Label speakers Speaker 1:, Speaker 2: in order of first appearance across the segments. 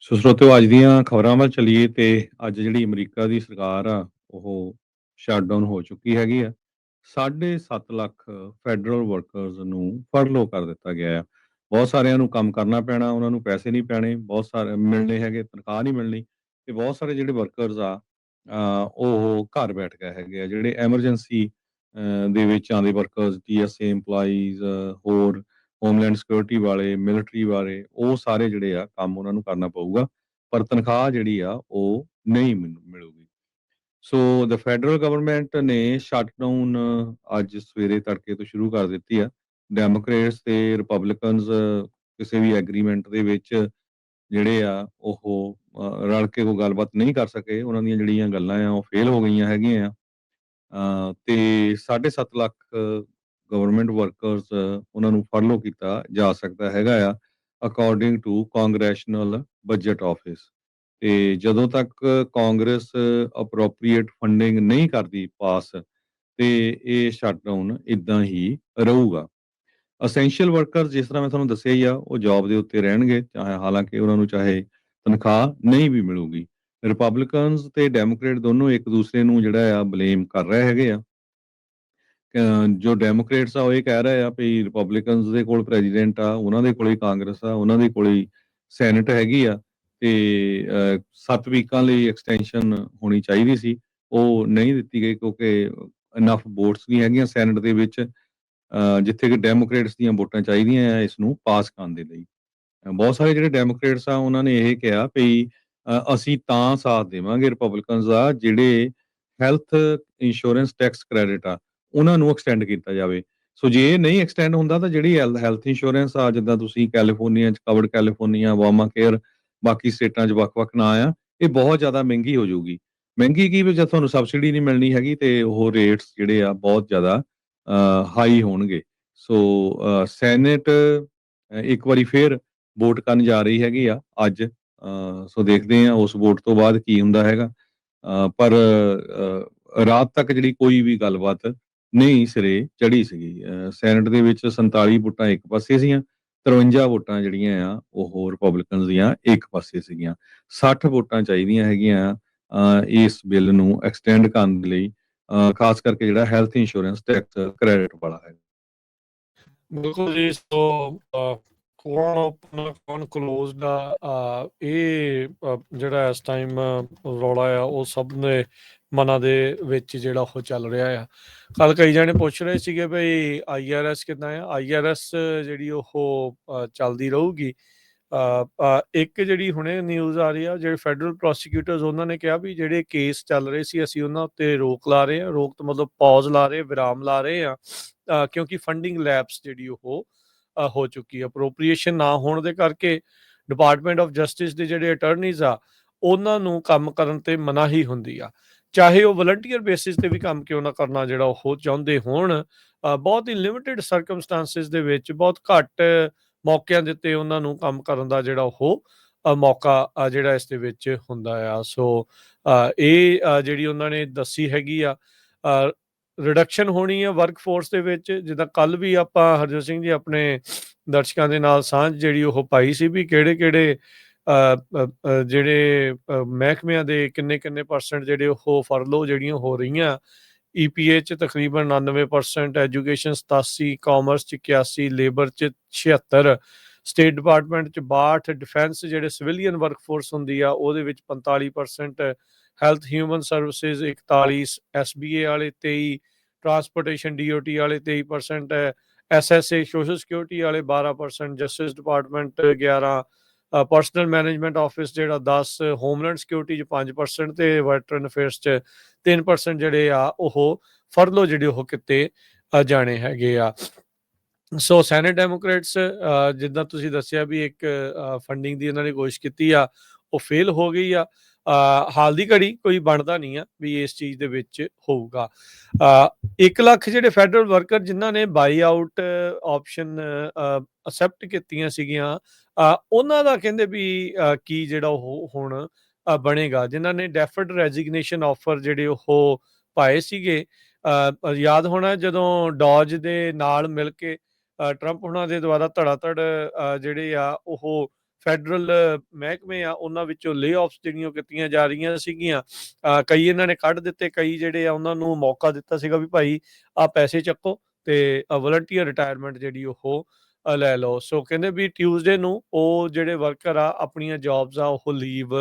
Speaker 1: ਸੋ ਸਰੋਤਿਓ ਅੱਜ ਦੀਆਂ ਖਬਰਾਂ ਵੱਲ ਚੱਲੀਏ ਤੇ ਅੱਜ ਜਿਹੜੀ ਅਮਰੀਕਾ ਦੀ ਸਰਕਾਰ ਆ ਉਹ ਸ਼ਟਡਾਊਨ ਹੋ ਚੁੱਕੀ ਹੈਗੀ ਆ। 7.5 ਲੱਖ ਫੈਡਰਲ ਵਰਕਰਸ ਨੂੰ ਫਰਲੋ ਕਰ ਦਿੱਤਾ ਗਿਆ ਆ। ਬਹੁਤ ਸਾਰਿਆਂ ਨੂੰ ਕੰਮ ਕਰਨਾ ਪੈਣਾ, ਉਹਨਾਂ ਨੂੰ ਪੈਸੇ ਨਹੀਂ ਪੈਣੇ, ਬਹੁਤ ਸਾਰੇ ਮਿਲਣੇ ਹੈਗੇ, ਤਨਖਾਹ ਨਹੀਂ ਮਿਲਣੀ ਤੇ ਬਹੁਤ ਸਾਰੇ ਜਿਹੜੇ ਵਰਕਰਸ ਆ ਉਹ ਘਰ ਬੈਠ ਗਏ ਹੈਗੇ ਆ। ਜਿਹੜੇ ਐਮਰਜੈਂਸੀ ਦੇ ਵਿੱਚ ਆਉਂਦੇ ਵਰਕਰਸ, ਟੀਐਸਏ EMPLOYEES, ਹੋਰ ਹੋਮਲੈਂਡ ਸਿਕਿਉਰਿਟੀ ਵਾਲੇ, ਮਿਲਟਰੀ ਵਾਲੇ, ਉਹ ਸਾਰੇ ਜਿਹੜੇ ਆ ਕੰਮ ਉਹਨਾਂ ਨੂੰ ਕਰਨਾ ਪਊਗਾ, ਪਰ ਤਨਖਾਹ ਜਿਹੜੀ ਆ ਉਹ ਨਹੀਂ ਮਿਲੂਗੀ। ਸੋ ਦ ਫੈਡਰਲ ਗਵਰਨਮੈਂਟ ਨੇ ਸ਼ਟਡਾਊਨ ਅੱਜ ਸਵੇਰੇ ਤੜਕੇ ਤੋਂ ਸ਼ੁਰੂ ਕਰ ਦਿੱਤੀ ਆ। ਡੈਮੋਕ੍ਰੇਟਸ ਤੇ ਰਿਪਬਲਿਕਨਸ ਕਿਸੇ ਵੀ ਐਗਰੀਮੈਂਟ ਦੇ ਵਿੱਚ ਜਿਹੜੇ ਆ ਉਹ ਰਲ ਕੇ ਕੋਈ ਗੱਲਬਾਤ ਨਹੀਂ ਕਰ ਸਕੇ। ਉਹਨਾਂ ਦੀਆਂ ਜਿਹੜੀਆਂ ਗੱਲਾਂ ਆ ਉਹ ਫੇਲ ਹੋ ਗਈਆਂ ਹੈਗੀਆਂ ਆ। ਤੇ 7.5 ਲੱਖ ਗਵਰਨਮੈਂਟ ਵਰਕਰਸ ਉਹਨਾਂ ਨੂੰ ਫਰਲੋ ਕੀਤਾ ਜਾ ਸਕਦਾ ਹੈਗਾ ਆ, ਅਕੋਰਡਿੰਗ ਟੂ ਕਾਂਗਰੈਸ਼ਨਲ ਬਜਟ ਆਫਿਸ। ਤੇ ਜਦੋਂ ਤੱਕ ਕਾਂਗਰਸ ਅਪਰੋਪਰੀਏਟ ਫੰਡਿੰਗ ਨਹੀਂ ਕਰਦੀ ਪਾਸ, ਤੇ ਇਹ ਸ਼ਟਡਾਊਨ ਇਦਾਂ ਹੀ ਰਹੂਗਾ। ਅਸੈਂਸ਼ੀਅਲ ਵਰਕਰ, ਜਿਸ ਤਰ੍ਹਾਂ ਮੈਂ ਤੁਹਾਨੂੰ ਦੱਸਿਆ ਹੀ ਆ, ਉਹ ਜੌਬ ਦੇ ਉੱਤੇ ਰਹਿਣਗੇ, ਚਾਹੇ ਹਾਲਾਂਕਿ ਉਹਨਾਂ ਨੂੰ ਚਾਹੇ ਤਨਖਾਹ ਨਹੀਂ ਵੀ ਮਿਲੂਗੀ। ਰਿਪਬਲਿਕਨਸ ਤੇ ਡੈਮੋਕ੍ਰੇਟ ਦੋਨੋਂ ਇੱਕ ਦੂਸਰੇ ਨੂੰ ਜਿਹੜਾ ਆ ਬਲੇਮ ਕਰ ਰਹੇ ਹੈਗੇ ਆ। ਜੋ ਡੈਮੋਕ੍ਰੇਟਸ ਆ ਉਹ ਇਹ ਕਹਿ ਰਹੇ ਆ ਵੀ ਰਿਪਬਲਿਕਨਸ ਦੇ ਕੋਲ ਪ੍ਰੈਜ਼ੀਡੈਂਟ ਆ, ਉਹਨਾਂ ਦੇ ਕੋਲ ਹੀ ਕਾਂਗਰਸ ਆ, ਉਹਨਾਂ ਦੇ ਕੋਲ ਹੀ ਸੈਨੇਟ ਹੈਗੀ ਆ ਤੇ 7 ਵੀਕਾਂ ਲਈ ਐਕਸਟੈਂਸ਼ਨ ਹੋਣੀ ਚਾਹੀਦੀ ਸੀ, ਉਹ ਨਹੀਂ ਦਿੱਤੀ ਗਈ ਕਿਉਂਕਿ ਇਨਫ ਵੋਟਸ ਨਹੀਂ ਹੈਗੀਆਂ ਸੈਨੇਟ ਦੇ ਵਿੱਚ, ਜਿੱਥੇ ਕਿ ਡੈਮੋਕ੍ਰੇਟਸ ਦੀਆਂ ਵੋਟਾਂ ਚਾਹੀਦੀਆਂ ਆ ਇਸ ਨੂੰ ਪਾਸ ਕਰਨ ਦੇ ਲਈ। ਬਹੁਤ ਸਾਰੇ ਜਿਹੜੇ ਡੈਮੋਕ੍ਰੇਟਸ ਆ ਉਹਨਾਂ ਨੇ ਇਹ ਕਿਹਾ ਵੀ ਅਸੀਂ ਤਾਂ ਸਾਥ ਦੇਵਾਂਗੇ ਰਿਪਬਲਿਕਨਸ ਦਾ ਜਿਹੜੇ ਹੈਲਥ ਇੰਸ਼ੋਰੈਂਸ ਟੈਕਸ ਕ੍ਰੈਡਿਟ ਆ ਉਹਨਾਂ ਨੂੰ ਐਕਸਟੈਂਡ ਕੀਤਾ ਜਾਵੇ। ਸੋ ਜੇ ਇਹ ਨਹੀਂ ਐਕਸਟੈਂਡ ਹੁੰਦਾ ਤਾਂ ਜਿਹੜੀ ਹੈਲਥ ਇੰਸ਼ੋਰੈਂਸ ਆ, ਜਿੱਦਾਂ ਤੁਸੀਂ ਕੈਲੀਫੋਰਨੀਆ 'ਚ ਕਵਰਡ ਕੈਲੀਫੋਰਨੀਆ, ਓਬਾਮਾ ਕੇਅਰ, ਬਾਕੀ ਸਟੇਟਾਂ 'ਚ ਵੱਖ-ਵੱਖ ਨਾਂ ਆ, ਇਹ ਬਹੁਤ ਜ਼ਿਆਦਾ ਮਹਿੰਗੀ ਹੋ ਜਾਊਗੀ। ਮਹਿੰਗੀ ਕੀ ਵੀ, ਜਦ ਤੁਹਾਨੂੰ ਸਬਸਿਡੀ ਨਹੀਂ ਮਿਲਣੀ ਹੈਗੀ ਤੇ ਉਹ ਰੇਟਸ ਜਿਹੜੇ ਆ ਬਹੁਤ ਜ਼ਿਆਦਾ ਹਾਈ ਹੋਣਗੇ। ਸੋ ਸੈਨੇਟ ਇੱਕ ਵਾਰੀ ਫੇਰ ਵੋਟ ਕਰਨ ਜਾ ਰਹੀ ਹੈਗੀ ਆ ਅੱਜ। ਸੋ ਦੇਖਦੇ ਹਾਂ ਉਸ ਵੋਟ ਤੋਂ ਬਾਅਦ ਕੀ ਹੁੰਦਾ ਹੈਗਾ। ਪਰ ਰਾਤ ਤੱਕ ਜਿਹੜੀ ਕੋਈ ਵੀ ਗੱਲਬਾਤ ਨਹੀਂ ਸਿਰੇ ਚੜੀ ਸੀਗੀ। ਸੈਨੇਟ ਦੇ ਵਿੱਚ 47 ਵੋਟਾਂ ਇੱਕ ਪਾਸੇ ਸੀਗੀਆਂ, 53 ਵੋਟਾਂ ਜਿਹੜੀਆਂ ਆ ਉਹ ਰਿਪਬਲਿਕਨਸ ਦੀਆਂ ਇੱਕ ਪਾਸੇ ਸੀਗੀਆਂ। 60 ਵੋਟਾਂ ਚਾਹੀਦੀਆਂ ਹੈਗੀਆਂ ਇਸ ਬਿੱਲ ਨੂੰ ਐਕਸਟੈਂਡ ਕਰਨ ਦੇ ਲਈ, ਖਾਸ ਕਰਕੇ ਜਿਹੜਾ ਹੈਲਥ ਇੰਸ਼ੋਰੈਂਸ ਟੈਕਸ ਕ੍ਰੈਡਿਟ ਵਾਲਾ ਹੈ।
Speaker 2: ਬਿਲਕੁਲ ਜੀ। ਸੋ ਕੌਣ ਓਪਨ ਕੌਣ ਕਲੋਜ਼ਡ ਆ, ਇਹ ਜਿਹੜਾ ਇਸ ਟਾਈਮ ਰੌਲਾ ਆ ਉਹ ਸਭ ਦੇ ਮਨਾਂ ਦੇ ਵਿੱਚ ਜਿਹੜਾ ਉਹ ਚੱਲ ਰਿਹਾ ਆ। ਕੱਲ ਕਈ ਜਾਣੇ ਪੁੱਛ ਰਹੇ ਸੀਗੇ ਬਈ IRS ਕਿੱਦਾਂ ਆ। IRS ਜਿਹੜੀ ਉਹ ਚੱਲਦੀ ਰਹੂਗੀ। ਇੱਕ ਜਿਹੜੀ ਹੁਣੇ ਨਿਊਜ਼ ਆ ਰਹੀ ਆ, ਜਿਹੜੇ ਫੈਡਰਲ ਪ੍ਰੋਸੀਕਿਊਟਰਸ ਉਹਨਾਂ ਨੇ ਕਿਹਾ ਵੀ ਜਿਹੜੇ ਕੇਸ ਚੱਲ ਰਹੇ ਸੀ ਅਸੀਂ ਉਹਨਾਂ ਉੱਤੇ ਰੋਕ ਲਾ ਰਹੇ ਹਾਂ। ਰੋਕ ਤੋਂ ਮਤਲਬ ਪੌਜ਼ ਲਾ ਰਹੇ, ਵਿਰਾਮ ਲਾ ਰਹੇ ਆ, ਕਿਉਂਕਿ ਫੰਡਿੰਗ ਲੈਪਸ ਜਿਹੜੀ ਉਹ ਹੋ ਚੁੱਕੀ ਆ। ਅਪਰੋਪਰੀਏਸ਼ਨ ਨਾ ਹੋਣ ਦੇ ਕਰਕੇ ਡਿਪਾਰਟਮੈਂਟ ਆਫ ਜਸਟਿਸ ਦੇ ਜਿਹੜੇ ਅਟਰਨੀਜ਼ ਆ ਉਹਨਾਂ ਨੂੰ ਕੰਮ ਕਰਨ ਤੇ ਮਨਾਹੀ ਹੁੰਦੀ ਆ, ਚਾਹੇ ਉਹ ਵਲੰਟੀਅਰ ਬੇਸਿਸ ਤੇ ਵੀ ਕੰਮ ਕਿਉਂ ਨਾ ਕਰਨਾ ਜਿਹੜਾ ਉਹ ਚਾਹੁੰਦੇ ਹੋਣ। ਬਹੁਤ ਹੀ ਲਿਮਿਟਿਡ ਸਰਕਮਸਟਾਂਸਿਸ ਦੇ ਵਿੱਚ, ਬਹੁਤ ਘੱਟ ਮੌਕਿਆਂ ਦੇ ਉੱਤੇ ਉਹਨਾਂ ਨੂੰ ਕੰਮ ਕਰਨ ਦਾ ਜਿਹੜਾ ਉਹ ਮੌਕਾ ਜਿਹੜਾ ਇਸ ਦੇ ਵਿੱਚ ਹੁੰਦਾ ਆ। ਸੋ ਇਹ ਜਿਹੜੀ ਉਹਨਾਂ ਨੇ ਦੱਸੀ ਹੈਗੀ ਆ ਰਿਡਕਸ਼ਨ ਹੋਣੀ ਆ ਵਰਕ ਫੋਰਸ ਦੇ ਵਿੱਚ। ਜਿੱਦਾਂ ਕੱਲ ਵੀ ਆਪਾਂ ਹਰਜੋਤ ਸਿੰਘ ਜੀ ਆਪਣੇ ਦਰਸ਼ਕਾਂ ਦੇ ਨਾਲ ਸਾਂਝ ਜਿਹੜੀ ਉਹ ਪਾਈ ਸੀ ਵੀ ਕਿਹੜੇ ਜਿਹੜੇ ਮਹਿਕਮਿਆਂ ਦੇ ਕਿੰਨੇ ਪਰਸੈਂਟ ਜਿਹੜੇ ਉਹ ਫਰਲੋ ਜਿਹੜੀਆਂ ਹੋ ਰਹੀਆਂ। EPA 'ਚ ਤਕਰੀਬਨ 99%, ਐਜੂਕੇਸ਼ਨ 87%, ਕਾਮਰਸ 'ਚ 81%, ਲੇਬਰ 'ਚ 76%, ਸਟੇਟ ਡਿਪਾਰਟਮੈਂਟ 'ਚ 62%, ਡਿਫੈਂਸ ਜਿਹੜੇ ਸਿਵਿਲੀਅਨ ਵਰਕਫੋਰਸ ਹੁੰਦੀ ਆ ਉਹਦੇ ਵਿੱਚ 45%, ਹੈਲਥ ਹਿਊਮਨ ਸਰਵਿਸਿਜ਼ 41%, SBA ਵਾਲੇ 23%, ਟਰਾਂਸਪੋਰਟੇਸ਼ਨ DOT ਵਾਲੇ 23% ਹੈ, SSA ਸੋਸ਼ਲ ਸਿਕਿਉਰਿਟੀ ਵਾਲੇ 12%, justice department 11%, personal management office ਜਿਹੜਾ 10%, ਹੋਮਲੈਂਡ ਸਿਕਿਉਰਿਟੀ 'ਚ 5% ਤੇ ਵੈਟਰਨ ਅਫੇਅਰਸ 'ਚ 3% ਜਿਹੜੇ ਆ ਉਹ ਫਰਲੋ ਜਿਹੜੇ ਉਹ ਕਿਤੇ ਜਾਣੇ ਹੈਗੇ ਆ। ਸੋ ਸੈਨੇਟ ਡੈਮੋਕ੍ਰੇਟਸ ਜਿੱਦਾਂ ਤੁਸੀਂ ਦੱਸਿਆ ਵੀ ਇੱਕ ਫੰਡਿੰਗ ਦੀ ਇਹਨਾਂ ਨੇ ਕੋਸ਼ਿਸ਼ ਕੀਤੀ ਆ, ਉਹ ਫੇਲ ਹੋ ਗਈ ਆ। ਹਾਲ ਦੀ ਘੜੀ ਕੋਈ ਬਣਦਾ ਨਹੀਂ ਆ ਵੀ ਇਸ ਚੀਜ਼ ਦੇ ਵਿੱਚ ਹੋਊਗਾ। 1 ਲੱਖ ਜਿਹੜੇ ਫੈਡਰਲ ਵਰਕਰ ਜਿਨ੍ਹਾਂ ਨੇ ਬਾਈ ਆਊਟ ਆਪਸ਼ਨ ਅਸੈਪਟ ਕੀਤੀਆਂ ਸੀਗੀਆਂ, ਉਹਨਾਂ ਦਾ ਕਹਿੰਦੇ ਵੀ ਕੀ ਜਿਹੜਾ ਉਹ ਹੁਣ ਬਣੇਗਾ। ਜਿਨ੍ਹਾਂ ਨੇ ਡੈਫਰਡ ਰੈਜ਼ਿਗਨੇਸ਼ਨ ਆਫਰ ਜਿਹੜੇ ਉਹ ਪਾਏ ਸੀਗੇ, ਯਾਦ ਹੋਣਾ ਜਦੋਂ ਡੌਜ ਦੇ ਨਾਲ ਮਿਲ ਕੇ ਟਰੰਪ ਉਹਨਾਂ ਦੇ ਦੁਆਰਾ ਧੜਾਧੜ ਜਿਹੜੇ ਆ ਉਹ ਫੈਡਰਲ ਮਹਿਕਮੇ ਆ ਉਹਨਾਂ ਵਿੱਚੋਂ ਲੇ-ਆਫਸ ਜਿਹੜੀਆਂ ਕੀਤੀਆਂ ਜਾ ਰਹੀਆਂ ਸੀਗੀਆਂ। ਕਈ ਇਹਨਾਂ ਨੇ ਕੱਢ ਦਿੱਤੇ, ਕਈ ਜਿਹੜੇ ਆ ਉਹਨਾਂ ਨੂੰ ਮੌਕਾ ਦਿੱਤਾ ਸੀਗਾ ਵੀ ਭਾਈ ਆਹ ਪੈਸੇ ਚੱਕੋ ਤੇ ਵਲੰਟੀਅਰ ਰਿਟਾਇਰਮੈਂਟ ਜਿਹੜੀ ਉਹ ਲੈ ਲਓ। ਸੋ ਕਹਿੰਦੇ ਵੀ ਟਿਊਜ਼ਡੇ ਨੂੰ ਉਹ ਜਿਹੜੇ ਵਰਕਰ ਆ ਆਪਣੀਆਂ ਜੌਬਸ ਆ ਉਹ ਲੀਵ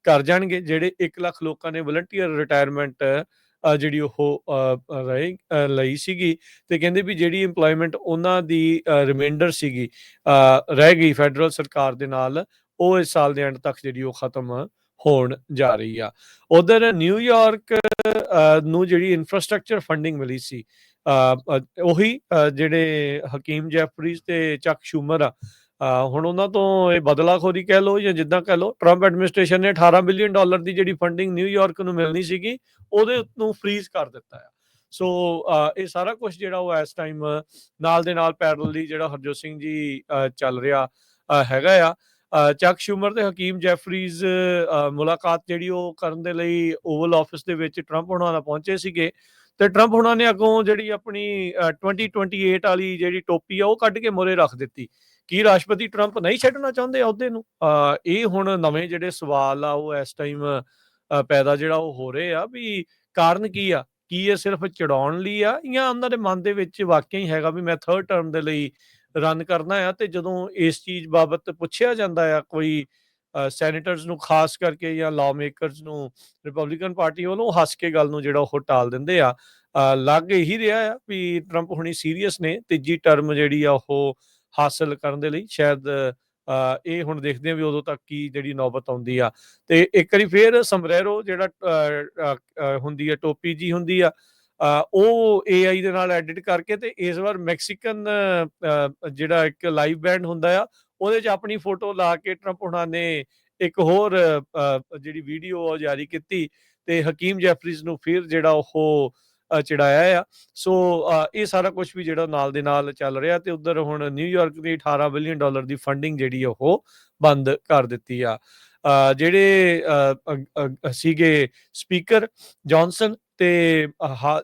Speaker 2: ਕਰ ਜਾਣਗੇ। ਜਿਹੜੇ 1 ਲੱਖ ਲੋਕਾਂ ਨੇ ਵਲੰਟੀਅਰ ਰਿਟਾਇਰਮੈਂਟ ਜਿਹੜੀ ਉਹ ਲਈ ਸੀਗੀ, ਤੇ ਕਹਿੰਦੇ ਵੀ ਜਿਹੜੀ ਇੰਪਲੋਇਮੈਂਟ ਉਹਨਾਂ ਦੀ ਰਿਮਾਈਂਡਰ ਸੀਗੀ ਰਹਿ ਗਈ ਫੈਡਰਲ ਸਰਕਾਰ ਦੇ ਨਾਲ, ਉਹ ਇਸ ਸਾਲ ਦੇ ਐਂਡ ਤੱਕ ਜਿਹੜੀ ਉਹ ਖਤਮ ਹੋਣ ਜਾ ਰਹੀ ਆ। ਉਧਰ ਨਿਊਯਾਰਕ ਨੂੰ ਜਿਹੜੀ ਇਨਫਰਾਸਟ੍ਰਕਚਰ ਫੰਡਿੰਗ ਮਿਲੀ ਸੀ, ਉਹੀ ਜਿਹੜੇ ਹਕੀਮ ਜੈਫਰੀਜ਼ ਤੇ ਚੱਕ ਸ਼ੂਮਰ ਆ, ਹੁਣ ਉਹਨਾਂ ਤੋਂ ਇਹ ਬਦਲਾਖੋਰੀ ਕਹਿ ਲਓ ਜਾਂ ਜਿੱਦਾਂ ਕਹਿ ਲਓ, ਟਰੰਪ ਐਡਮਿਨਿਸਟ੍ਰੇਸ਼ਨ ਨੇ $18 ਬਿਲੀਅਨ ਦੀ ਜਿਹੜੀ ਫੰਡਿੰਗ ਨਿਊਯਾਰਕ ਨੂੰ ਮਿਲਣੀ ਸੀਗੀ ਉਹਦੇ ਨੂੰ ਫ੍ਰੀਜ਼ ਕਰ ਦਿੱਤਾ ਆ। ਸੋ ਇਹ ਸਾਰਾ ਕੁਝ ਜਿਹੜਾ ਉਹ ਇਸ ਟਾਈਮ ਨਾਲ ਦੇ ਨਾਲ ਪੈਰਲਲੀ ਜਿਹੜਾ ਹਰਜੋਤ ਸਿੰਘ ਜੀ ਚੱਲ ਰਿਹਾ ਹੈਗਾ ਆ। ਚੱਕ ਸ਼ੂਮਰ ਤੇ ਹਕੀਮ ਜੈਫਰੀਜ਼ ਮੁਲਾਕਾਤ ਜਿਹੜੀ ਉਹ ਕਰਨ ਦੇ ਲਈ ਓਵਲ ਆਫਿਸ ਦੇ ਵਿੱਚ ਟਰੰਪ ਹੁਣਾਂ ਨਾਲ ਪਹੁੰਚੇ ਸੀਗੇ, ਤੇ ਟਰੰਪ ਹੁਣਾਂ ਨੇ ਅੱਗੋਂ ਜਿਹੜੀ ਆਪਣੀ 2028 ਵਾਲੀ ਜਿਹੜੀ ਟੋਪੀ ਆ ਉਹ ਕੱਢ ਕੇ ਮੋਰੇ ਰੱਖ ਦਿੱਤੀ। ਕੀ ਰਾਸ਼ਟਰਪਤੀ ਟਰੰਪ ਨਹੀਂ ਛੱਡਣਾ ਚਾਹੁੰਦੇ ਅਹੁਦੇ ਨੂੰ? ਇਹ ਹੁਣ ਨਵੇਂ ਜਿਹੜੇ ਸਵਾਲ ਆ ਉਹ ਇਸ ਟਾਈਮ ਪੈਦਾ ਜਿਹੜਾ ਉਹ ਹੋ ਰਹੇ ਆ ਵੀ ਕਾਰਨ ਕੀ ਆ? ਕੀ ਇਹ ਸਿਰਫ ਚੜਾਉਣ ਲਈ ਆ ਜਾਂ ਉਹਨਾਂ ਦੇ ਮਨ ਦੇ ਵਿੱਚ ਵਾਕਿਆ ਹੀ ਹੈਗਾ ਵੀ ਮੈਂ 3rd ਟਰਮ ਦੇ ਲਈ ਰਨ ਕਰਨਾ ਆ? ਤੇ ਜਦੋਂ ਇਸ ਚੀਜ਼ ਬਾਬਤ ਪੁੱਛਿਆ ਜਾਂਦਾ ਆ ਕੋਈ ਸੈਨੇਟਰਸ ਨੂੰ ਖਾਸ ਕਰਕੇ ਜਾਂ ਲਾਅ ਮੇਕਰਸ ਨੂੰ, ਰਿਪਬਲਿਕਨ ਪਾਰਟੀ ਵੱਲੋਂ ਹੱਸ ਕੇ ਗੱਲ ਨੂੰ ਜਿਹੜਾ ਉਹ ਟਾਲ ਦਿੰਦੇ ਆ। ਲੱਗ ਇਹੀ ਰਿਹਾ ਆ ਵੀ ਟਰੰਪ ਹੁਣੀ ਸੀਰੀਅਸ ਨੇ ਤੀਜੀ ਟਰਮ ਜਿਹੜੀ ਆ ਉਹ ਹਾਸਲ ਕਰਨ ਦੇ ਲਈ। ਸ਼ਾਇਦ ਇਹ ਹੁਣ ਦੇਖਦੇ ਆ ਵੀ ਉਦੋਂ ਤੱਕ ਕੀ ਜਿਹੜੀ ਨੌਬਤ ਆਉਂਦੀ ਆ। ਤੇ ਇੱਕ ਵਾਰੀ ਫੇਰ ਸਮਰੇਰੋ ਜਿਹੜਾ ਹੁੰਦੀ ਆ, ਟੋਪੀ ਜੀ ਹੁੰਦੀ ਆ, ਉਹ AI ਦੇ ਨਾਲ ਐਡਿਟ ਕਰਕੇ ਤੇ ਇਸ ਵਾਰ ਮੈਕਸੀਕਨ ਜਿਹੜਾ ਇੱਕ ਲਾਈਵ ਬੈਂਡ ਹੁੰਦਾ ਆ ਉਹਦੇ 'ਚ ਆਪਣੀ ਫੋਟੋ ਲਾ ਕੇ ਟਰੰਪ ਹੁਣਾਂ ਨੇ ਇੱਕ ਹੋਰ ਜਿਹੜੀ ਵੀਡੀਓ ਜਾਰੀ ਕੀਤੀ ਤੇ ਹਕੀਮ ਜੈਫਰੀਜ਼ ਨੂੰ ਫਿਰ ਜਿਹੜਾ ਉਹ ਚਿੜਾਇਆ ਆ। ਸੋ ਇਹ ਸਾਰਾ ਕੁਝ ਵੀ ਜਿਹੜਾ ਨਾਲ ਦੇ ਨਾਲ ਚੱਲ ਰਿਹਾ, ਤੇ ਉੱਧਰ ਹੁਣ ਨਿਊਯਾਰਕ ਦੀ $18 ਬਿਲੀਅਨ ਦੀ ਫੰਡਿੰਗ ਜਿਹੜੀ ਉਹ ਬੰਦ ਕਰ ਦਿੱਤੀ ਆ। ਜਿਹੜੇ ਸੀਗੇ ਸਪੀਕਰ ਜੌਨਸਨ ਤੇ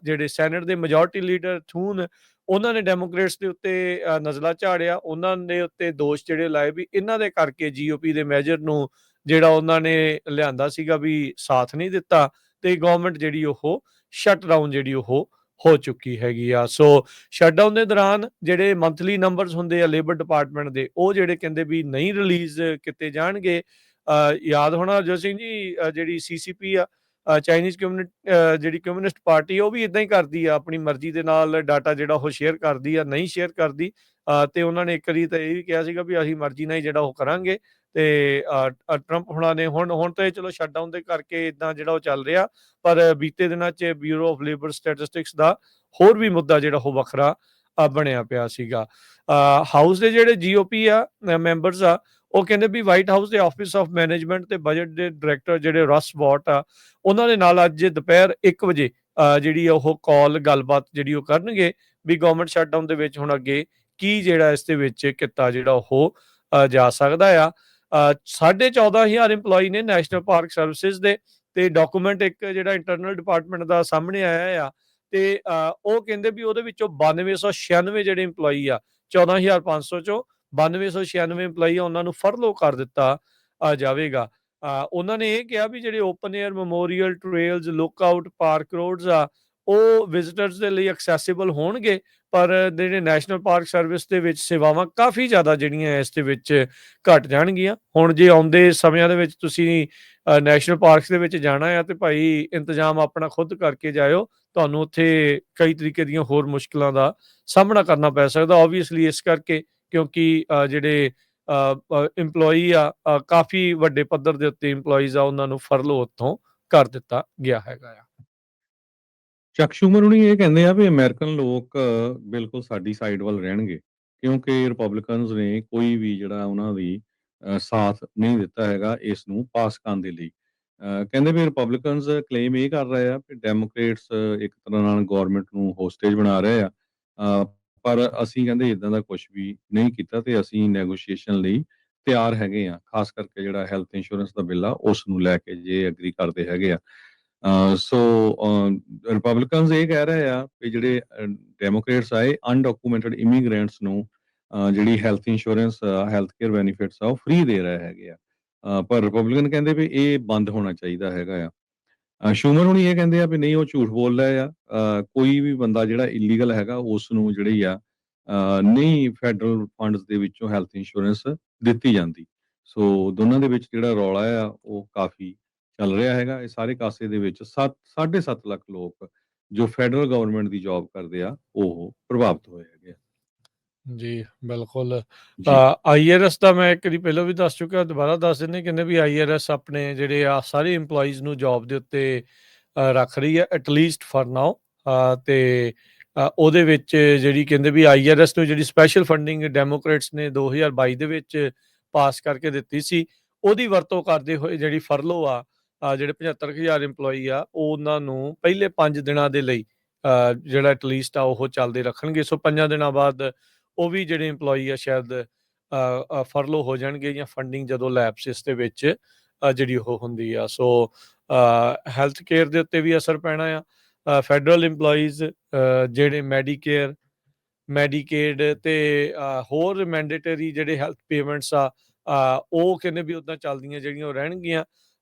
Speaker 2: ਜਿਹੜੇ ਸੈਨੇਟ ਦੇ ਮੈਜੋਰਟੀ ਲੀਡਰ ਥੂਨ, ਉਹਨਾਂ ਨੇ ਡੈਮੋਕ੍ਰੇਟਸ ਦੇ ਉੱਤੇ ਨਜ਼ਲਾ ਝਾੜਿਆ। ਉਹਨਾਂ ਦੇ ਉੱਤੇ ਦੋਸ਼ ਜਿਹੜੇ ਲਾਏ ਵੀ ਇਹਨਾਂ ਦੇ ਕਰਕੇ GOP ਦੇ ਮੈਜਰ ਨੂੰ ਜਿਹੜਾ ਉਹਨਾਂ ਨੇ ਲਿਆਂਦਾ ਸੀਗਾ ਵੀ ਸਾਥ ਨਹੀਂ ਦਿੱਤਾ, ਤੇ ਗਵਰਨਮੈਂਟ ਜਿਹੜੀ ਉਹ ਸ਼ਟ ਡਾਊਨ ਜਿਹੜੀ ਉਹ ਹੋ ਚੁੱਕੀ ਹੈਗੀ ਆ। ਸੋ ਸ਼ਟਡਾਊਨ ਦੇ ਦੌਰਾਨ ਜਿਹੜੇ ਮੰਥਲੀ ਨੰਬਰਸ ਹੁੰਦੇ ਆ ਲੇਬਰ ਡਿਪਾਰਟਮੈਂਟ ਦੇ, ਉਹ ਜਿਹੜੇ ਕਹਿੰਦੇ ਵੀ ਨਹੀਂ ਰਿਲੀਜ਼ ਕੀਤੇ ਜਾਣਗੇ। ਯਾਦ ਹੋਣਾ ਹਰਜੋਤ ਸਿੰਘ ਜੀ, ਜਿਹੜੀ CCP ਆ, ਚਾਈਨੀਜ਼ ਜਿਹੜੀ ਕਮਿਊਨਿਸਟ ਪਾਰਟੀ, ਉਹ ਵੀ ਇਦਾਂ ਹੀ ਕਰਦੀ ਆ, ਆਪਣੀ ਮਰਜ਼ੀ ਦੇ ਨਾਲ ਡਾਟਾ ਜਿਹੜਾ ਉਹ ਸ਼ੇਅਰ ਕਰਦੀ ਆ, ਨਹੀਂ ਸ਼ੇਅਰ ਕਰਦੀ। ਤੇ ਉਹਨਾਂ ਨੇ ਇੱਕ ਵਾਰੀ ਤਾਂ ਇਹ ਵੀ ਕਿਹਾ ਸੀਗਾ ਵੀ ਅਸੀਂ ਮਰਜ਼ੀ ਨਾਲ ਹੀ ਜਿਹੜਾ ਉਹ ਕਰਾਂਗੇ। ਤੇ ਟਰੰਪ ਹੁਣਾਂ ਨੇ ਹੁਣ ਤਾਂ ਚਲੋ ਸ਼ਟਡਾਊਨ ਦੇ ਕਰਕੇ ਇਦਾਂ ਜਿਹੜਾ ਉਹ ਚੱਲ ਰਿਹਾ, ਪਰ ਬੀਤੇ ਦਿਨਾਂ 'ਚ ਬਿਊਰੋ ਆਫ ਲੇਬਰ ਸਟੈਟਿਸਟਿਕਸ ਦਾ ਹੋਰ ਵੀ ਮੁੱਦਾ ਜਿਹੜਾ ਉਹ ਵੱਖਰਾ ਬਣਿਆ ਪਿਆ ਸੀਗਾ। ਹਾਊਸ ਦੇ ਜਿਹੜੇ GOP ਆ ਮੈਂਬਰਸ ਆ, ਉਹ ਕਹਿੰਦੇ ਵੀ ਵਾਈਟ ਹਾਊਸ ਦੇ ਆਫਿਸ ਆਫ ਮੈਨੇਜਮੈਂਟ ਤੇ ਬਜਟ ਦੇ ਡਾਇਰੈਕਟਰ ਜਿਹੜੇ ਰਸ ਵੋਟ ਆ, ਉਹਨਾਂ ਦੇ ਨਾਲ ਅੱਜ ਦੁਪਹਿਰ 1 ਵਜੇ ਜਿਹੜੀ ਉਹ ਕਾਲ ਗੱਲਬਾਤ ਜਿਹੜੀ ਉਹ ਕਰਨਗੇ ਵੀ ਗਵਰਨਮੈਂਟ ਸ਼ਟਡਾਊਨ ਦੇ ਵਿੱਚ ਹੁਣ ਅੱਗੇ ਕੀ ਜਿਹੜਾ ਇਸ ਦੇ ਵਿੱਚ ਕੀਤਾ ਜਿਹੜਾ ਉਹ ਜਾ ਸਕਦਾ ਆ। 14,500 EMPLOYE ਨੇ ਨੈਸ਼ਨਲ ਪਾਰਕ ਸਰਵਿਸਿਜ਼ ਦੇ, ਤੇ ਡਾਕੂਮੈਂਟ ਇੱਕ ਜਿਹੜਾ ਇੰਟਰਨਲ ਡਿਪਾਰਟਮੈਂਟ ਦਾ ਸਾਹਮਣੇ ਆਇਆ ਆ, ਤੇ ਉਹ ਕਹਿੰਦੇ ਵੀ ਉਹਦੇ ਵਿੱਚੋਂ 9296 ਜਿਹੜੇ EMPLOYE ਆ, 14,500 ਚੋਂ 9296 EMPLOYE ਆ, ਉਹਨਾਂ ਨੂੰ ਫਰਲੋ ਕਰ ਦਿੱਤਾ ਜਾਵੇਗਾ। ਉਹਨਾਂ ਨੇ ਇਹ ਕਿਹਾ ਵੀ ਜਿਹੜੇ open air memorial trails, lookout, park roads ਆ, ਉਹ ਵਿਜ਼ਿਟਰਸ ਦੇ ਲਈ ਐਕਸੈਸਿਬਲ ਹੋਣਗੇ, ਪਰ ਜਿਹੜੇ ਨੈਸ਼ਨਲ ਪਾਰਕ ਸਰਵਿਸ ਦੇ ਵਿੱਚ ਸੇਵਾਵਾਂ ਕਾਫੀ ਜ਼ਿਆਦਾ ਜਿਹੜੀਆਂ ਇਸ ਦੇ ਵਿੱਚ ਘਟ ਜਾਣਗੀਆਂ। ਹੁਣ ਜੇ ਆਉਂਦੇ ਸਮਿਆਂ ਦੇ ਵਿੱਚ ਤੁਸੀਂ ਨੈਸ਼ਨਲ ਪਾਰਕਸ ਦੇ ਵਿੱਚ ਜਾਣਾ ਆ, ਤੇ ਭਾਈ ਇੰਤਜ਼ਾਮ ਆਪਣਾ ਖੁਦ ਕਰਕੇ ਜਾਇਓ, ਤੁਹਾਨੂੰ ਉੱਥੇ ਕਈ ਤਰੀਕੇ ਦੀਆਂ ਹੋਰ ਮੁਸ਼ਕਲਾਂ ਦਾ ਸਾਹਮਣਾ ਕਰਨਾ ਪੈ ਸਕਦਾ। ਓਬਵੀਅਸਲੀ ਇਸ ਕਰਕੇ ਕਿਉਂਕਿ ਜਿਹੜੇ EMPLOYE ਆ, ਕਾਫੀ ਵੱਡੇ ਪੱਧਰ ਦੇ ਉੱਤੇ EMPLOYEES ਆ, ਉਹਨਾਂ ਨੂੰ ਫਰਲੋ ਉੱਥੋਂ ਕਰ ਦਿੱਤਾ ਗਿਆ ਹੈਗਾ ਆ।
Speaker 1: ਚੱਕ ਸ਼ੂਮਰ ਹੁਣੀ ਇਹ ਕਹਿੰਦੇ ਆ ਵੀ ਅਮਰੀਕਨ ਲੋਕ ਬਿਲਕੁਲ ਸਾਡੀ ਸਾਈਡ ਵੱਲ ਰਹਿਣਗੇ, ਕਿਉਂਕਿ ਰਿਪਬਲਿਕਨਸ ਨੇ ਕੋਈ ਵੀ ਜਿਹੜਾ ਉਹਨਾਂ ਦੀ ਸਾਥ ਨਹੀਂ ਦਿੱਤਾ ਹੈਗਾ ਇਸ ਨੂੰ ਪਾਸ ਕਰਨ ਦੇ ਲਈ। ਕਹਿੰਦੇ ਵੀ ਰਿਪਬਲਿਕਨਸ ਕਲੇਮ ਇਹ ਕਰ ਰਹੇ ਆ ਕਿ ਡੈਮੋਕ੍ਰੇਟਸ ਇੱਕ ਤਰ੍ਹਾਂ ਨਾਲ ਗਵਰਨਮੈਂਟ ਨੂੰ ਹੋਸਟੇਜ ਬਣਾ ਰਹੇ ਆ, ਪਰ ਅਸੀਂ ਕਹਿੰਦੇ ਇਦਾਂ ਦਾ ਕੁਝ ਵੀ ਨਹੀਂ ਕੀਤਾ, ਤੇ ਅਸੀਂ ਨੈਗੋਸ਼ੀਏਸ਼ਨ ਲਈ ਤਿਆਰ ਹੈਗੇ ਆ। ਖਾਸ ਕਰਕੇ ਜਿਹੜਾ ਹੈਲਥ ਇੰਸ਼ੋਰੈਂਸ ਦਾ ਬਿੱਲ ਆ ਉਸ ਨੂੰ ਲੈ ਕੇ ਜੇ ਐਗਰੀ ਕਰਦੇ ਹੈਗੇ ਆ। ਸੋ ਰਿਪਬਲਿਕਨਸ ਇਹ ਕਹਿ ਰਹੇ ਆ ਕਿ ਜਿਹੜੇ ਡੈਮੋਕ੍ਰੇਟਸ ਆਏ ਅਨਡਾਕੂਮੈਂਟਡ ਇਮੀਗ੍ਰੈਂਟਸ ਨੂੰ ਜਿਹੜੀ health insurance health care benefits ਆ ਉਹ ਫ੍ਰੀ ਦੇ ਰਹੇ ਹੈਗੇ ਆ। ਪਰ ਰਿਪਬਲਿਕਨ ਕਹਿੰਦੇ ਵੀ ਇਹ ਬੰਦ ਹੋਣਾ ਚਾਹੀਦਾ ਹੈਗਾ ਆ। ਸ਼ੂਮਰ ਹੁਣੀ ਇਹ ਕਹਿੰਦੇ ਆ ਵੀ ਨਹੀਂ, ਉਹ ਝੂਠ ਬੋਲ ਰਹੇ ਆ। ਕੋਈ ਵੀ ਬੰਦਾ ਜਿਹੜਾ ਇਲੀਗਲ ਹੈਗਾ ਉਸ ਨੂੰ ਜਿਹੜੀ ਆ ਨਹੀਂ ਫੈਡਰਲ ਫੰਡਸ ਦੇ ਵਿੱਚੋਂ ਹੈਲਥ ਇੰਸ਼ੋਰੈਂਸ ਦਿੱਤੀ ਜਾਂਦੀ। ਸੋ ਦੋਨਾਂ ਦੇ ਵਿੱਚ ਜਿਹੜਾ ਰੌਲਾ ਆ ਉਹ ਕਾਫੀ ਚੱਲ ਰਿਹਾ ਹੈਗਾ। ਇਹ ਸਾਰੇ ਕਾਸੇ ਦੇ ਵਿੱਚ 7.5 ਲੱਖ ਲੋਕ ਜੋ ਫੈਡਰਲ ਗਵਰਨਮੈਂਟ ਦੀ ਜੌਬ ਕਰਦੇ ਆ ਉਹ ਪ੍ਰਭਾਵਿਤ ਹੋਏ ਹੈਗੇ ਆ।
Speaker 2: ਜੀ, ਬਿਲਕੁਲ।
Speaker 1: ਜੀ।
Speaker 2: ਆਈਆਰਐਸ ਦਾ ਮੈਂ ਇੱਕ ਵਾਰੀ ਪਹਿਲਾਂ ਵੀ ਦੱਸ ਚੁੱਕਿਆ, ਦੁਬਾਰਾ ਦੱਸ ਦਿੰਦੇ। ਕਹਿੰਦੇ ਵੀ ਆਈਆਰਐਸ ਆਪਣੇ ਜਿਹੜੇ ਆ ਸਾਰੇ EMPLOYEES ਨੂੰ ਜੌਬ ਦੇ ਉੱਤੇ ਰੱਖ ਰਹੀ ਹੈ, ਐਟਲੀਸਟ ਫॉर ਨਾਓ। ਤੇ ਉਹਦੇ ਵਿੱਚ ਜਿਹੜੀ ਕਹਿੰਦੇ ਵੀ ਆਈਆਰਐਸ ਨੂੰ ਜਿਹੜੀ ਸਪੈਸ਼ਲ ਫੰਡਿੰਗ ਡੈਮੋਕ੍ਰੇਟਸ ਨੇ 2022 ਦੇ ਵਿੱਚ ਪਾਸ ਕਰਕੇ ਦਿੱਤੀ ਸੀ, ਉਹਦੀ ਵਰਤੋਂ ਕਰਦੇ ਹੋਏ ਜਿਹੜੀ ਫਰਲੋ ਆ, ਜਿਹੜੇ 75,000 EMPLOYEE ਆ, ਉਹਨਾਂ ਨੂੰ ਪਹਿਲੇ 5 ਦਿਨਾਂ ਦੇ ਲਈ ਜਿਹੜਾ ਐਟਲੀਸਟ ਆ ਉਹ ਚੱਲਦੇ ਰੱਖਣਗੇ। ਸੋ 5 ਦਿਨਾਂ ਬਾਅਦ ਉਹ ਵੀ ਜਿਹੜੇ EMPLOYEE ਆ ਸ਼ਾਇਦ ਫਰਲੋ ਹੋ ਜਾਣਗੇ, ਜਾਂ ਫੰਡਿੰਗ ਜਦੋਂ ਲੈਪਸਿਸ ਦੇ ਵਿੱਚ ਜਿਹੜੀ ਉਹ ਹੁੰਦੀ ਆ। ਸੋ ਹੈਲਥ ਕੇਅਰ ਦੇ ਉੱਤੇ ਵੀ ਅਸਰ ਪੈਣਾ ਆ। ਫੈਡਰਲ EMPLOYEES ਜਿਹੜੇ ਮੈਡੀਕੇਅਰ, ਮੈਡੀਕੇਡ ਤੇ ਹੋਰ ਮੈਂਡੇਟਰੀ ਜਿਹੜੇ ਹੈਲਥ ਪੇਮੈਂਟਸ ਆ, ਉਹ ਕਹਿੰਦੇ ਵੀ ਉੱਦਾਂ ਚੱਲਦੀਆਂ ਜਿਹੜੀਆਂ ਉਹ ਰਹਿਣਗੀਆਂ।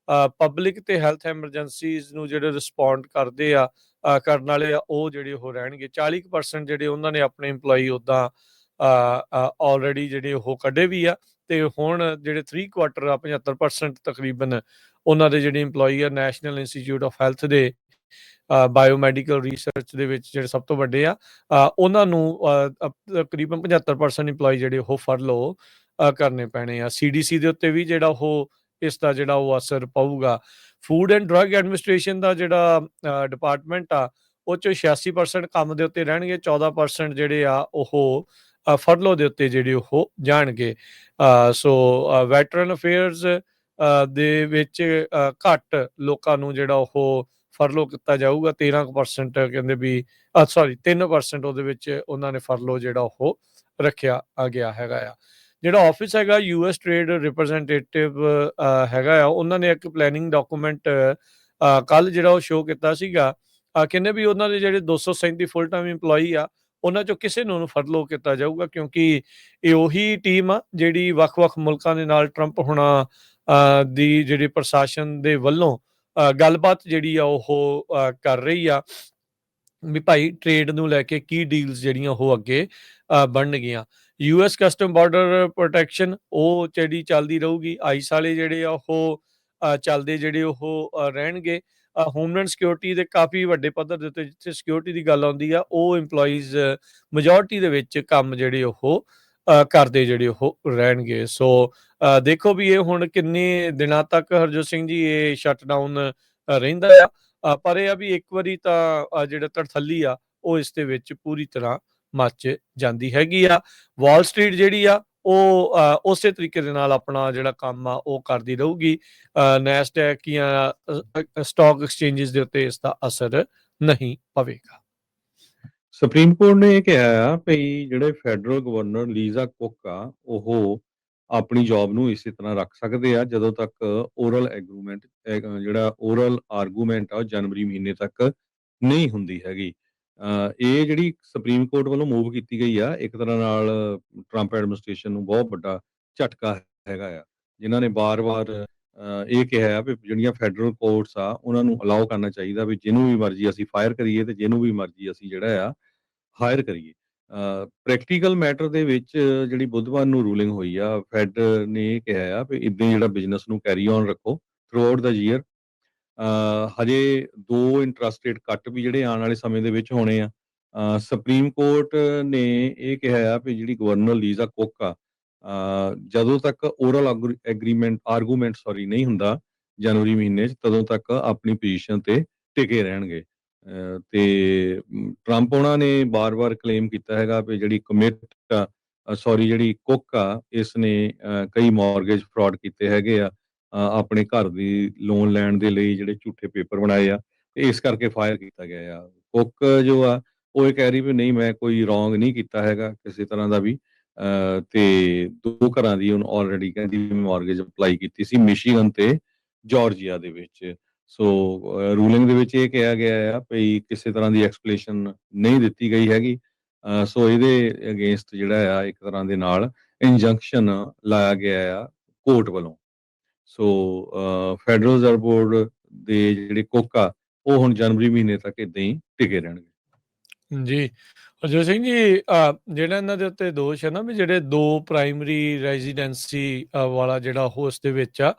Speaker 2: ਪਬਲਿਕ ਤੇ ਹੈਲਥ ਐਮਰਜੈਂਸੀਜ਼ ਨੂੰ ਜਿਹੜੇ ਰਿਸਪੌਂਡ ਕਰਦੇ ਆ ਕਰਨ ਵਾਲੇ ਆ, ਉਹ ਜਿਹੜੇ ਉਹ ਰਹਿਣਗੇ। 40% ਜਿਹੜੇ ਉਹਨਾਂ ਨੇ ਆਪਣੇ EMPLOYEE ਉੱਦਾਂ ਆਲਰੇਡੀ ਜਿਹੜੇ ਉਹ ਕੱਢੇ ਵੀ ਆ। ਤੇ ਹੁਣ ਜਿਹੜੇ 3/4 ਆ, 75% ਤਕਰੀਬਨ ਉਹਨਾਂ ਦੇ ਜਿਹੜੇ EMPLOYEE ਆ ਨੈਸ਼ਨਲ ਇੰਸਟੀਚਿਊਟ ਆਫ ਹੈਲਥ ਦੇ ਬਾਇਓਮੈਡੀਕਲ ਰਿਸਰਚ ਦੇ ਵਿੱਚ ਜਿਹੜੇ ਸਭ ਤੋਂ ਵੱਡੇ ਆ, ਉਹਨਾਂ ਨੂੰ ਤਕਰੀਬਨ 75% EMPLOYEE ਜਿਹੜੇ ਉਹ ਫਰਲੋ ਕਰਨੇ ਪੈਣੇ ਆ। CDC ਦੇ ਉੱਤੇ ਵੀ ਜਿਹੜਾ ਉਹ ਇਸ ਦਾ ਜਿਹੜਾ ਉਹ ਅਸਰ ਪਊਗਾ। ਫੂਡ ਐਂਡ ਡਰੱਗ ਐਡਮਿਨਿਸਟ੍ਰੇਸ਼ਨ ਦਾ ਜਿਹੜਾ ਡਿਪਾਰਟਮੈਂਟ ਆ, ਉਹ 'ਚੋਂ 86% ਕੰਮ ਦੇ ਉੱਤੇ ਰਹਿਣਗੇ, 14% ਜਿਹੜੇ ਆ ਉਹ ਫਰਲੋ ਦੇ ਉੱਤੇ ਜਿਹੜੇ ਉਹ ਜਾਣਗੇ। ਸੋ ਵੈਟਰਨ ਅਫੇਅਰਸ ਦੇ ਵਿੱਚ ਘੱਟ ਲੋਕਾਂ ਨੂੰ ਜਿਹੜਾ ਉਹ ਫਰਲੋ ਕੀਤਾ ਜਾਊਗਾ। 13% ਕਹਿੰਦੇ ਵੀ 3% ਉਹਦੇ ਵਿੱਚ ਉਹਨਾਂ ਨੇ ਫਰਲੋ ਜਿਹੜਾ ਉਹ ਰੱਖਿਆ ਗਿਆ ਹੈਗਾ ਆ। ਜਿਹੜਾ ਆਫਿਸ ਹੈਗਾ US ਟ੍ਰੇਡ ਰਿਪਰੈਜ਼ੈਂਟੇਟਿਵ ਹੈਗਾ ਆ, ਉਹਨਾਂ ਨੇ ਇੱਕ ਪਲੈਨਿੰਗ ਡਾਕੂਮੈਂਟ ਕੱਲ ਜਿਹੜਾ ਉਹ ਸ਼ੋਅ ਕੀਤਾ ਸੀਗਾ। ਕਹਿੰਦੇ ਵੀ ਉਹਨਾਂ ਦੇ ਜਿਹੜੇ 237 ਫੁੱਲ ਟਾਈਮ EMPLOYEE ਆ, ਉਹਨਾਂ ਚੋਂ ਕਿਸੇ ਨੂੰ ਫਰਲੋ ਕੀਤਾ ਜਾਊਗਾ, ਕਿਉਂਕਿ ਇਹ ਉਹੀ ਟੀਮ ਆ ਜਿਹੜੀ ਵੱਖ-ਵੱਖ ਮੁਲਕਾਂ ਦੇ ਨਾਲ ਟਰੰਪ ਹੁਣਾਂ ਦੀ ਜਿਹੜੀ ਪ੍ਰਸ਼ਾਸਨ ਦੇ ਵੱਲੋਂ ਗੱਲਬਾਤ ਜਿਹੜੀ ਆ ਉਹ ਕਰ ਰਹੀ ਆ ਵੀ ਭਾਈ ਟ੍ਰੇਡ ਨੂੰ ਲੈ ਕੇ ਕੀ ਡੀਲਸ ਜਿਹੜੀਆਂ ਉਹ ਅੱਗੇ ਬਣਨਗੀਆਂ। US ਕਸਟਮ ਬਾਰਡਰ ਪ੍ਰੋਟੈਕਸ਼ਨ ਉਹ ਜਿਹੜੀ ਚੱਲਦੀ ਰਹੂਗੀ। ਆਈਸ ਵਾਲੇ ਜਿਹੜੇ ਆ ਉਹ ਚੱਲਦੇ ਜਿਹੜੇ ਉਹ ਰਹਿਣਗੇ। ਹੋਮਲੈਂਡ ਸਿਕਿਉਰਿਟੀ ਦੇ ਕਾਫੀ ਵੱਡੇ ਪੱਧਰ ਦੇ ਉੱਤੇ ਜਿੱਥੇ ਸਿਕਿਉਰਿਟੀ ਦੀ ਗੱਲ ਆਉਂਦੀ ਆ, ਉਹ EMPLOYEES ਮੈਜੋਰਟੀ ਦੇ ਵਿੱਚ ਕੰਮ ਜਿਹੜੇ ਉਹ ਕਰਦੇ ਜਿਹੜੇ ਉਹ ਰਹਿਣਗੇ। ਸੋ ਦੇਖੋ ਵੀ ਇਹ ਹੁਣ ਕਿੰਨੇ ਦਿਨਾਂ ਤੱਕ ਹਰਜੋਤ ਸਿੰਘ ਜੀ ਇਹ ਸ਼ਟਡਾਊਨ ਰਹਿੰਦਾ ਆ। ਪਰ ਇਹ ਆ ਵੀ ਇੱਕ ਵਾਰੀ ਤਾਂ ਜਿਹੜਾ ਧੜਥੱਲੀ ਆ ਉਹ ਇਸ ਦੇ ਵਿੱਚ ਪੂਰੀ ਤਰ੍ਹਾਂ ਮੱਚ ਜਾਂਦੀ ਹੈਗੀ ਆ। ਵਾਲ ਸਟਰੀਟ ਜਿਹੜੀ ਆ ਉਹ ਉਸੇ ਤਰੀਕੇ ਦੇ ਨਾਲ ਆਪਣਾ ਜਿਹੜਾ ਕੰਮ ਆ ਉਹ ਕਰਦੀ ਰਹੂਗੀ। ਨੈਸਡੈਕ ਜਾਂ ਸਟਾਕ ਐਕਸਚੇਂਜਸ ਦੇ ਉੱਤੇ ਇਸ ਦਾ ਅਸਰ ਨਹੀਂ ਪਵੇਗਾ।
Speaker 1: ਸੁਪਰੀਮ ਕੋਰਟ ਨੇ ਇਹ ਕਿਹਾ ਆ ਵੀ ਜਿਹੜੇ ਫੈਡਰਲ ਗਵਰਨਰ ਲੀਜ਼ਾ ਕੁੱਕ ਆ ਉਹ ਆਪਣੀ ਜੌਬ ਨੂੰ ਇਸੇ ਤਰ੍ਹਾਂ ਰੱਖ ਸਕਦੇ ਆ ਜਦੋਂ ਤੱਕ ਓਰਲ ਐਗਰੀਮੈਂਟ ਜਿਹੜਾ ਓਰਲ ਆਰਗੂਮੈਂਟ ਆ ਉਹ ਜਨਵਰੀ ਮਹੀਨੇ ਤੱਕ ਨਹੀਂ ਹੁੰਦੀ ਹੈਗੀ। ਇਹ ਜਿਹੜੀ ਸੁਪਰੀਮ ਕੋਰਟ ਵੱਲੋਂ ਮੂਵ ਕੀਤੀ ਗਈ ਆ, ਇੱਕ ਤਰ੍ਹਾਂ ਨਾਲ ਟਰੰਪ ਐਡਮਿਨਿਸਟ੍ਰੇਸ਼ਨ ਨੂੰ ਬਹੁਤ ਵੱਡਾ ਝਟਕਾ ਹੈਗਾ ਆ, ਜਿਨ੍ਹਾਂ ਨੇ ਬਾਰ-ਬਾਰ ਇਹ ਕਿਹਾ ਆ ਵੀ ਜਿਹੜੀਆਂ ਫੈਡਰਲ ਕੋਰਟਸ ਆ ਉਹਨਾਂ ਨੂੰ ਅਲਾਓ ਕਰਨਾ ਚਾਹੀਦਾ ਵੀ ਜਿਹਨੂੰ ਵੀ ਮਰਜ਼ੀ ਅਸੀਂ ਫਾਇਰ ਕਰੀਏ ਤੇ ਜਿਹਨੂੰ ਵੀ ਮਰਜ਼ੀ ਅਸੀਂ ਜਿਹੜਾ ਆ ਹਾਇਰ ਕਰੀਏ। ਪ੍ਰੈਕਟੀਕਲ ਮੈਟਰ ਦੇ ਵਿੱਚ ਜਿਹੜੀ ਬੁੱਧਵਾਰ ਨੂੰ ਰੂਲਿੰਗ ਹੋਈ ਆ, ਫੈਡ ਨੇ ਇਹ ਕਿਹਾ ਆ ਵੀ ਇੱਦਾਂ ਹੀ ਜਿਹੜਾ ਬਿਜ਼ਨਸ ਨੂੰ ਕੈਰੀ ਔਨ ਰੱਖੋ ਥਰੂ ਆਊਟ ਦਾ ਈਅਰ। ਹਜੇ 2 ਇੰਟਰਸਟ ਰੇਟ ਕੱਟ ਵੀ ਜਿਹੜੇ ਆਉਣ ਵਾਲੇ ਸਮੇਂ ਦੇ ਵਿੱਚ ਹੋਣੇ ਆ। ਸੁਪਰੀਮ ਕੋਰਟ ਨੇ ਇਹ ਕਿਹਾ ਆ ਵੀ ਜਿਹੜੀ ਗਵਰਨਰ ਲੀਜ਼ਾ ਕੁੱਕ ਆ, ਜਦੋਂ ਤੱਕ ਓਰਲ ਆਰਗੂਮੈਂਟ ਨਹੀਂ ਹੁੰਦਾ ਜਨਵਰੀ ਮਹੀਨੇ 'ਚ, ਤਦੋਂ ਤੱਕ ਆਪਣੀ ਪੋਜੀਸ਼ਨ ਤੇ ਟਿਕੇ ਰਹਿਣਗੇ। ਤੇ ਟਰੰਪ ਉਹਨਾਂ ਨੇ ਬਾਰ-ਬਾਰ ਕਲੇਮ ਕੀਤਾ ਹੈਗਾ ਵੀ ਜਿਹੜੀ ਜਿਹੜੀ ਕੁੱਕ ਆ ਇਸ ਨੇ ਕਈ ਮਾਰਗੇਜ ਫਰਾਡ ਕੀਤੇ ਹੈਗੇ ਆ। ਆਪਣੇ ਘਰ ਦੀ ਲੋਨ ਲੈਣ ਦੇ ਲਈ ਜਿਹੜੇ ਝੂਠੇ ਪੇਪਰ ਬਣਾਏ ਆ, ਤੇ ਇਸ ਕਰਕੇ ਫਾਇਰ ਕੀਤਾ ਗਿਆ ਆ। ਕੁੱਕ ਜੋ ਆ ਉਹ ਇਹ ਕਹਿ ਰਹੀ ਵੀ ਨਹੀਂ, ਮੈਂ ਕੋਈ ਰੋਂਗ ਨਹੀਂ ਕੀਤਾ ਹੈਗਾ ਕਿਸੇ ਤਰ੍ਹਾਂ ਦਾ ਵੀ। ਤੇ 2 ਘਰਾਂ ਦੀ ਉਹਨੂੰ ਆਲਰੇਡੀ ਕਹਿੰਦੀ ਮਾਰਗੇਜ ਅਪਲਾਈ ਕੀਤੀ ਸੀ ਮਿਸ਼ੀਗਨ ਤੇ ਜਾਰਜੀਆ ਦੇ ਵਿੱਚ। ਸੋ ਰੂਲਿੰਗ ਦੇ ਵਿੱਚ ਇਹ ਕਿਹਾ ਗਿਆ ਆ ਵੀ ਕਿਸੇ ਤਰ੍ਹਾਂ ਦੀ ਐਕਸਪਲੇਸ਼ਨ ਨਹੀਂ ਦਿੱਤੀ ਗਈ ਹੈਗੀ। ਸੋ ਇਹਦੇ ਅਗੇਂਸਟ ਜਿਹੜਾ ਆ ਇੱਕ ਤਰ੍ਹਾਂ ਦੇ ਨਾਲ ਇੰਜੰਕਸ਼ਨ ਲਾਇਆ ਗਿਆ ਆ ਕੋਰਟ ਵੱਲੋਂ। ਸੋ ਫੈਡਰਲ ਰਿਜ਼ਰਵ ਬੋਰਡ ਦੇ ਜਿਹੜੇ ਕੁੱਕ ਆ ਉਹ ਹੁਣ ਜਨਵਰੀ ਮਹੀਨੇ ਤੱਕ ਇਦਾਂ ਹੀ ਟਿਕੇ ਰਹਿਣਗੇ।
Speaker 2: ਜੀ ਹਰਜੋਤ ਸਿੰਘ ਜੀ, ਜਿਹੜਾ ਇਹਨਾਂ ਦੇ ਉੱਤੇ ਦੋਸ਼ ਹੈ ਨਾ ਵੀ ਜਿਹੜੇ 2 ਪ੍ਰਾਇਮਰੀ ਰੈਜ਼ੀਡੈਂਸੀ ਵਾਲਾ ਜਿਹੜਾ ਉਹ ਉਸ ਦੇ ਵਿੱਚ ਆ,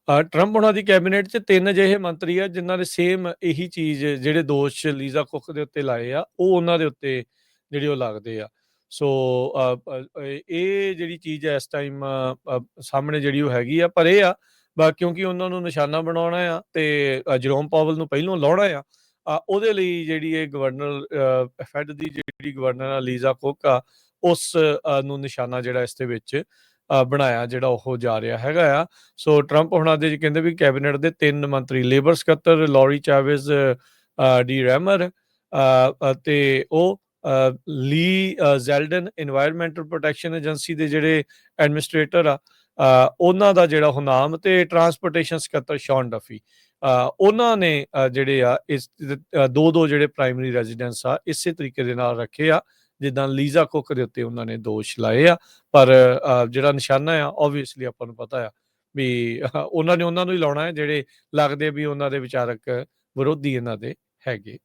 Speaker 2: ਟਰੰਪ ਉਹਨਾਂ ਦੀ ਕੈਬਨਿਟ 'ਚ 3 ਅਜਿਹੇ ਮੰਤਰੀ ਆ ਜਿਨ੍ਹਾਂ ਨੇ ਸੇਮ ਇਹੀ ਚੀਜ਼ ਜਿਹੜੇ ਦੋਸ਼ ਲੀਜ਼ਾ ਕੁੱਕ ਦੇ ਉੱਤੇ ਲਾਏ ਆ ਉਹ ਉਹਨਾਂ ਦੇ ਉੱਤੇ ਜਿਹੜੇ ਉਹ ਲੱਗਦੇ ਆ। ਸੋ ਇਹ ਜਿਹੜੀ ਚੀਜ਼ ਹੈ ਇਸ ਟਾਈਮ ਸਾਹਮਣੇ ਜਿਹੜੀ ਉਹ ਹੈਗੀ ਆ, ਪਰ ਇਹ ਆ ਕਿਉਂਕਿ ਉਹਨਾਂ ਨੂੰ ਨਿਸ਼ਾਨਾ ਬਣਾਉਣਾ ਆ ਤੇ ਜਰੋਮ ਪਾਵਲ ਨੂੰ ਪਹਿਲੋਂ ਲਾਉਣਾ ਆ, ਉਹਦੇ ਲਈ ਜਿਹੜੀ ਇਹ ਗਵਰਨਰ ਫੈਡ ਦੀ ਜਿਹੜੀ ਗਵਰਨਰ ਆ ਲੀਜ਼ਾ ਕੁੱਕ ਆ, ਉਸ ਨੂੰ ਨਿਸ਼ਾਨਾ ਜਿਹੜਾ ਇਸ ਦੇ ਵਿੱਚ ਬਣਾਇਆ ਜਿਹੜਾ ਉਹ ਜਾ ਰਿਹਾ ਹੈਗਾ ਆ। ਸੋ ਟਰੰਪ ਹੁਣਾਂ ਦੇ ਕਹਿੰਦੇ ਵੀ ਕੈਬਨਿਟ ਦੇ 3 ਮੰਤਰੀ, ਲੇਬਰ ਸਕੱਤਰ ਲੌਰੀ ਚਾਵੇਜ਼ ਡੀ ਰੈਮਰ ਤੇ ਉਹ ਲੀ ਜ਼ੈਲਡਨ ਇਨਵਾਇਰਨਮੈਂਟਲ ਪ੍ਰੋਟੈਕਸ਼ਨ ਏਜੰਸੀ ਦੇ ਜਿਹੜੇ ਐਡਮਿਨਿਸਟ੍ਰੇਟਰ ਆ, ਉਹਨਾਂ ਦਾ ਜਿਹੜਾ ਉਹ ਨਾਮ, ਤੇ ਟਰਾਂਸਪੋਰਟੇਸ਼ਨ ਸਕੱਤਰ ਸ਼ੌਨ ਡਫੀ, ਉਹਨਾਂ ਨੇ ਜਿਹੜੇ ਆ ਇਸ 2 ਜਿਹੜੇ ਪ੍ਰਾਇਮਰੀ ਰੈਜ਼ੀਡੈਂਸ ਆ ਇਸੇ ਤਰੀਕੇ ਦੇ ਨਾਲ ਰੱਖੇ ਆ ਜਿੱਦਾਂ ਲੀਜ਼ਾ ਕੁੱਕ ਦੇ ਉੱਤੇ ਉਹਨਾਂ ਨੇ ਦੋਸ਼ ਲਾਏ ਆ। ਪਰ ਜਿਹੜਾ ਨਿਸ਼ਾਨਾ ਆ ਓਬਵੀਅਸਲੀ ਆਪਾਂ ਨੂੰ ਪਤਾ ਆ ਵੀ ਉਹਨਾਂ ਨੂੰ ਹੀ ਲਾਉਣਾ ਹੈ ਜਿਹੜੇ ਲੱਗਦੇ ਵੀ ਉਹਨਾਂ ਦੇ ਵਿਚਾਰਕ ਵਿਰੋਧੀ ਇਹਨਾਂ ਦੇ ਹੈਗੇ